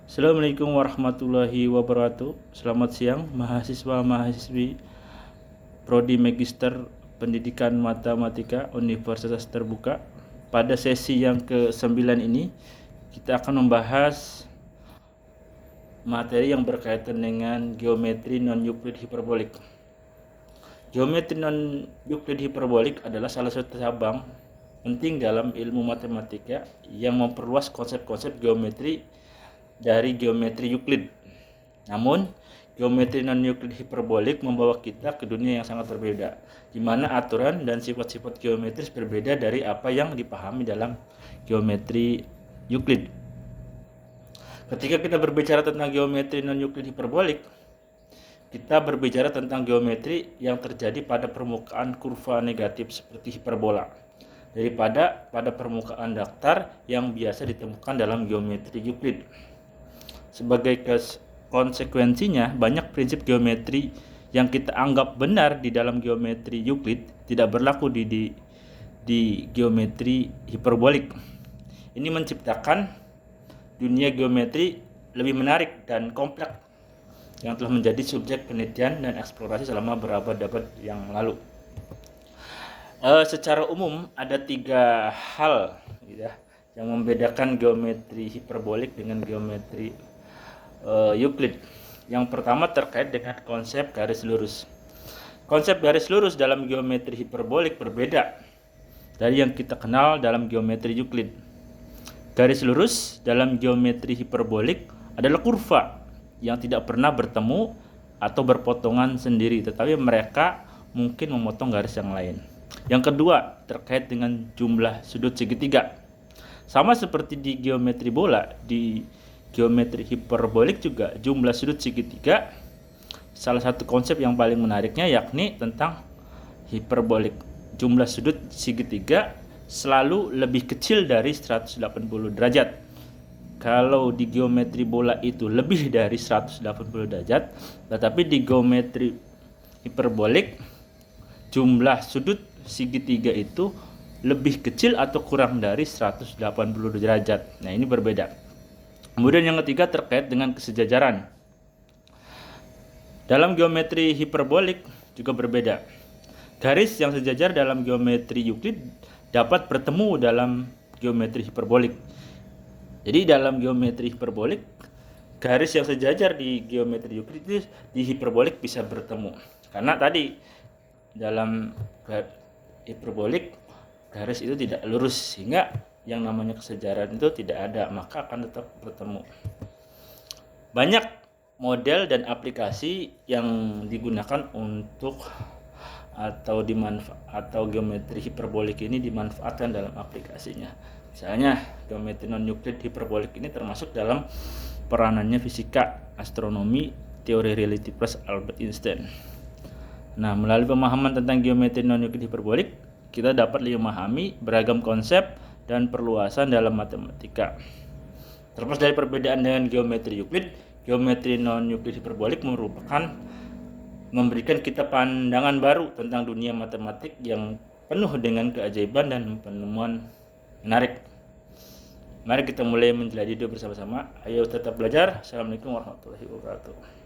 Assalamualaikum warahmatullahi wabarakatuh. Selamat siang mahasiswa-mahasiswi Prodi Magister Pendidikan Matematika Universitas Terbuka. Pada sesi yang ke-9 ini kita akan membahas materi yang berkaitan dengan geometri non-Euclid hiperbolik. Geometri non-Euclid hiperbolik adalah salah satu cabang penting dalam ilmu matematika yang memperluas konsep-konsep geometri dari geometri Euclid. Namun, geometri non-Euclid hiperbolik membawa kita ke dunia yang sangat berbeda, di mana aturan dan sifat-sifat geometris berbeda dari apa yang dipahami dalam geometri Euclid. Ketika kita berbicara tentang geometri non-Euclid hiperbolik, kita berbicara tentang geometri yang terjadi pada permukaan kurva negatif seperti hiperbola, daripada pada permukaan datar yang biasa ditemukan dalam geometri Euclid. Sebagai konsekuensinya, banyak prinsip geometri yang kita anggap benar di dalam geometri Euclid tidak berlaku di geometri hiperbolik. Ini menciptakan dunia geometri lebih menarik dan kompleks yang telah menjadi subjek penelitian dan eksplorasi selama berabad-abad yang lalu. Secara umum ada 3 hal yang membedakan geometri hiperbolik dengan geometri Euclid. Yang pertama terkait dengan konsep garis lurus. Konsep garis lurus dalam geometri hiperbolik berbeda dari yang kita kenal dalam geometri Euclid. Garis lurus dalam geometri hiperbolik adalah kurva yang tidak pernah bertemu atau berpotongan sendiri, tetapi mereka mungkin memotong garis yang lain. Yang kedua terkait dengan jumlah sudut segitiga. Sama seperti di geometri bola, di geometri hiperbolik juga jumlah sudut segitiga salah satu konsep yang paling menariknya, yakni tentang hiperbolik. Jumlah sudut segitiga selalu lebih kecil dari 180 derajat. Kalau di geometri bola itu lebih dari 180 derajat, tetapi di geometri hiperbolik jumlah sudut segitiga itu lebih kecil atau kurang dari 180 derajat. Nah, ini berbeda. Kemudian yang ketiga terkait dengan kesejajaran. Dalam geometri hiperbolik juga berbeda. Garis yang sejajar dalam geometri Euclid dapat bertemu dalam geometri hiperbolik. Jadi dalam geometri hiperbolik, garis yang sejajar di geometri Euclid di hiperbolik bisa bertemu. Karena tadi dalam hiperbolik garis itu tidak lurus, sehingga yang namanya kesejaran itu tidak ada, maka akan tetap bertemu. Banyak model dan aplikasi yang digunakan untuk atau geometri hiperbolik ini dimanfaatkan dalam aplikasinya. Misalnya geometri non-Euclid hiperbolik ini termasuk dalam peranannya fisika, astronomi, teori relativitas plus Albert Einstein. Nah, melalui pemahaman tentang geometri non-Euclid hiperbolik, kita dapat memahami beragam konsep dan perluasan dalam matematika. Terlepas dari perbedaan dengan geometri Euclid, geometri non-Euclid hiperbolik memberikan kita pandangan baru tentang dunia matematik yang penuh dengan keajaiban dan penemuan menarik. Mari kita mulai menjelajahi bersama-sama. Ayo tetap belajar. Assalamualaikum warahmatullahi wabarakatuh.